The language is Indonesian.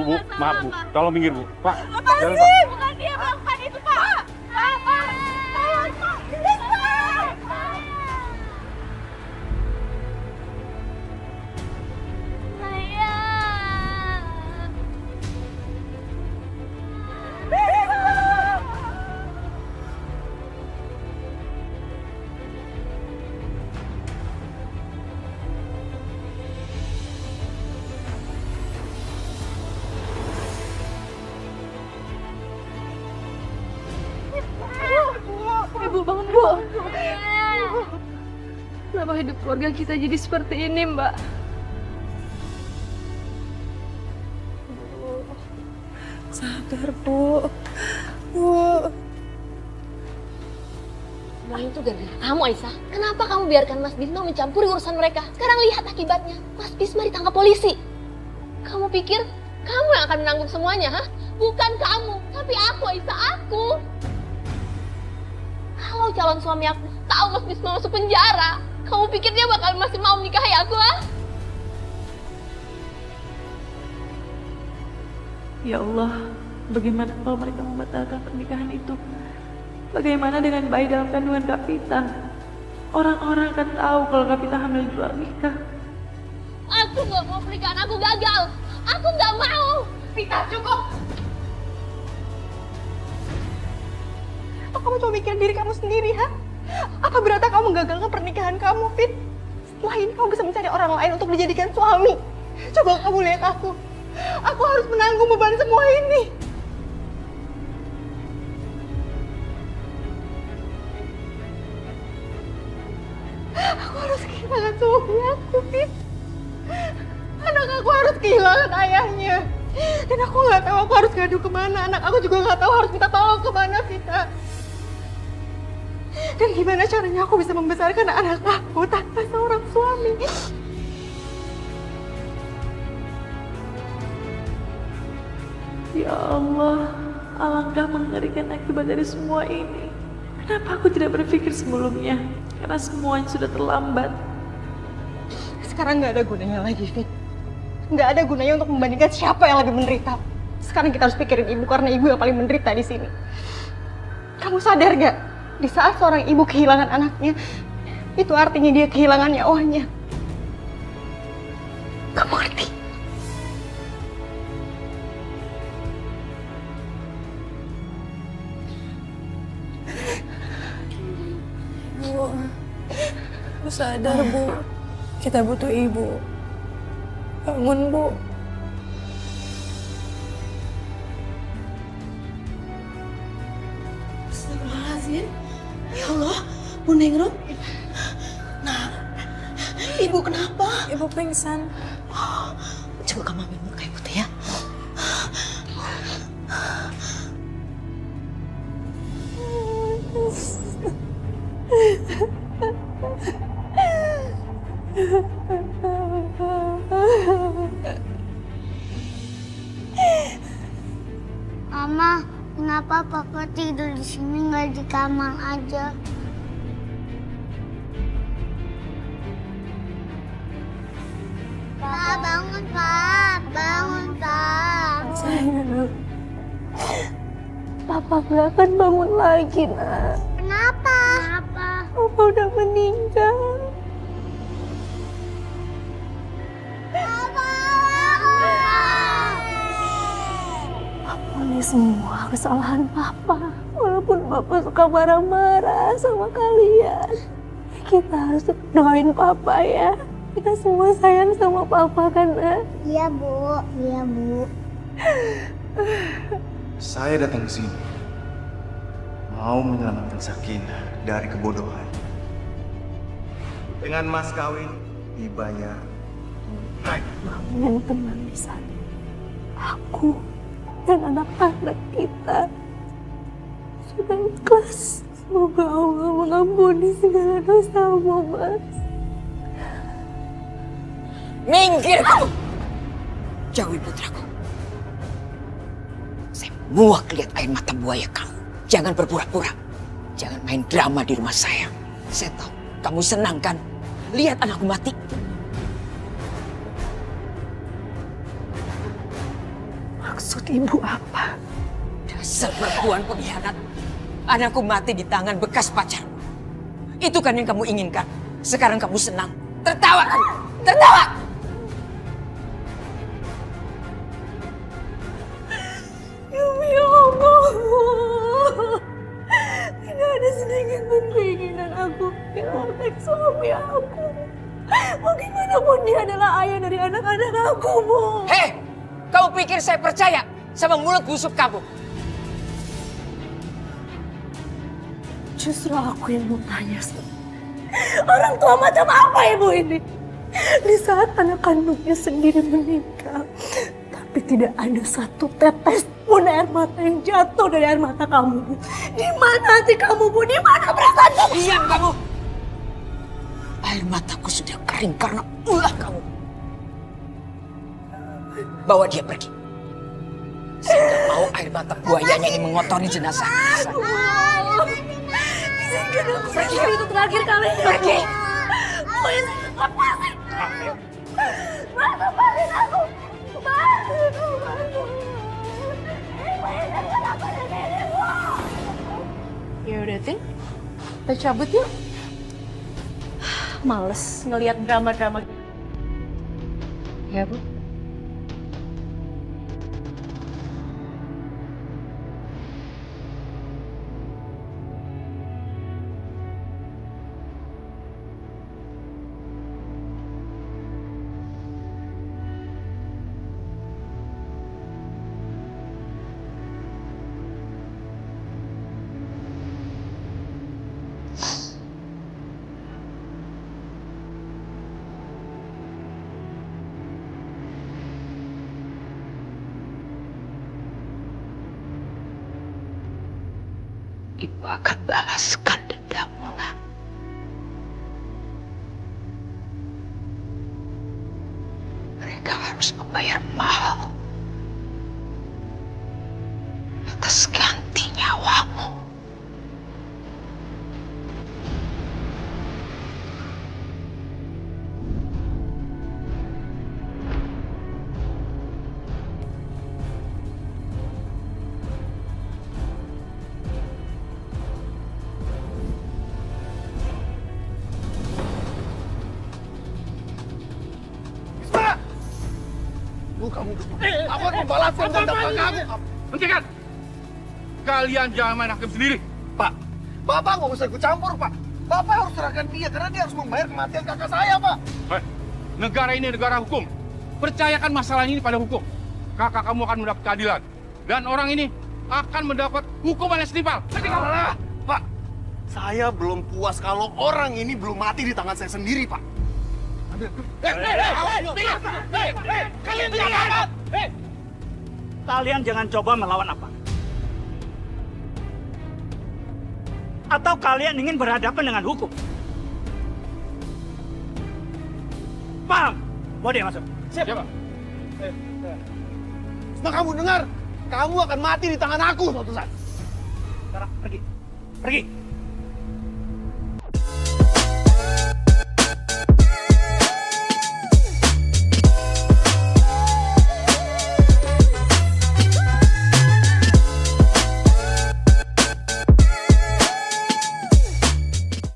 Bu, maaf Bu, tolong minggir Bu. Pak, Apa jalan sih? Pak. Bukan dia melakukan itu, Pak. Pak. Tolong, Pak. Please, Pak. Ibu bangun, Bu. Kenapa hidup keluarga kita jadi seperti ini, Mbak? Sabar, Bu. Bu. Semua itu gara-gara kamu, Aisyah. Kenapa kamu biarkan Mas Bisma mencampuri urusan mereka? Sekarang lihat akibatnya. Mas Bisma ditangkap polisi. Kamu pikir kamu yang akan menanggung semuanya, ha? Bukan kamu, tapi aku, Aisyah, aku. Kalau calon suami aku tahu Mas Bisma masuk penjara, kamu pikir dia bakal masih mau menikahi aku, ha? Ya Allah, bagaimana kalau mereka membatalkan pernikahan itu? Bagaimana dengan bayi dalam kandungan Kapita? Orang-orang akan tahu kalau Kapita hamil di luar nikah. Aku gak mau pernikahan aku gagal. Aku gak mau. Vita, cukup. Apa kamu cuma mikirin diri kamu sendiri, ha? Apa berarti kamu menggagalkan pernikahan kamu, Fit? Setelah ini kamu bisa mencari orang lain untuk dijadikan suami. Coba kamu lihat aku. Aku harus menanggung beban semua ini. Aku harus kehilangan suami aku, Fit. Anak aku harus kehilangan ayahnya. Dan aku nggak tahu aku harus ngadu kemana. Anak aku juga nggak tahu harus minta tolong kemana, Vita. Dan gimana caranya aku bisa membesarkan anak aku tanpa seorang suami? Ya Allah, alangkah mengerikan akibat dari semua ini. Kenapa aku tidak berpikir sebelumnya? Karena semuanya sudah terlambat. Sekarang nggak ada gunanya lagi, Fit. Nggak ada gunanya untuk membandingkan siapa yang lebih menderita. Sekarang kita harus pikirin ibu karena ibu yang paling menderita di sini. Kamu sadar gak? Di saat seorang ibu kehilangan anaknya, itu artinya dia kehilangan nyawanya. Kamu ngerti? Bu sadar, Bu. Kita butuh ibu. Bangun, Bu. Astagfirullahaladzim. Ya Allah, Bu Nengrum. Nah, Ibu kenapa? Ibu pingsan. Coba kamu ambil muka Ibu teh ya. Mama, kenapa Papa tidur di sini nggak di kamar aja? Pak, bangun, Pak. Bangun, Pak. Sayang. Papa gak akan bangun lagi, nak. Kenapa? Kenapa? Papa udah meninggal. Papa! Ini semua kesalahan Papa. Walaupun Papa suka marah-marah sama kalian, kita harus doain Papa ya. Kita semua sayang sama Papa kan, nak? Iya, Bu. Iya, Bu. Saya datang ke sini mau menyelamatkan Sakinah dari kebodohan. Dengan mas kawin dibayar tunai. Mama yang tenang di sana. Aku dan anak-anak kita sudah ikhlas. Semoga Allah mengampuni segala dosamu, Mas. Minggir kamu! Jauhi putraku. Saya muak lihat air mata buaya kamu. Jangan berpura-pura. Jangan main drama di rumah saya. Saya tahu kamu senang kan? Lihat anakku mati. Maksud ibu apa? Dasar perempuan pengkhianat. Anakku mati di tangan bekas pacar. Itu kan yang kamu inginkan. Sekarang kamu senang. Tertawa kan? Tertawa! Ya Allah. Tidak ada sedikit pun keinginan aku menyelamatkan suami aku. Bagaimanapun dia adalah ayah dari anak-anak aku, Bu. Hei! Kamu pikir saya percaya sama mulut busuk kamu? Justru aku yang mau tanya, orang tua macam apa ibu ini? Di saat anak kandungnya sendiri meninggal, tapi tidak ada satu tetes pun air mata yang jatuh dari air mata kamu, Bu. Di mana hati kamu, Bu? Di mana perasaan kamu? Diam kamu! Air mataku sudah kering karena ulah kamu. Bawa dia pergi. Saya tidak mau air mata buayanya ini mengotori jenazah. Izinkan aku pergi untuk terakhir kali. Pergi! Bu, izinkan lepasin. Mas, lepasin aku. Mas, ibu, izinkan aku di sini, Bu. Ya udah, Tin. Kita cabut yuk. Males ngelihat drama-drama. Ya, Bu. Ibu akan balaskan dendammu, nak. Mereka harus membayar mahal atas ganti nyawamu. Aku akan membalaskan dendam kamu. Hentikan! Kalian jangan main hakim sendiri. Pak, Bapak nggak usah ikut campur, Pak. Bapak harus serahkan dia karena dia harus membayar kematian kakak saya, Pak. Hei, negara ini negara hukum. Percayakan masalah ini pada hukum. Kakak kamu akan mendapat keadilan. Dan orang ini akan mendapat hukuman yang setimpal. Alah, Pak, saya belum puas kalau orang ini belum mati di tangan saya sendiri, Pak. Kalian jangan coba melawan apa. Atau kalian ingin berhadapan dengan hukum. Paham? Bawa dia masuk. Siapa? Nah, kamu dengar, kamu akan mati di tangan aku suatu saat. Sekarang pergi. Pergi.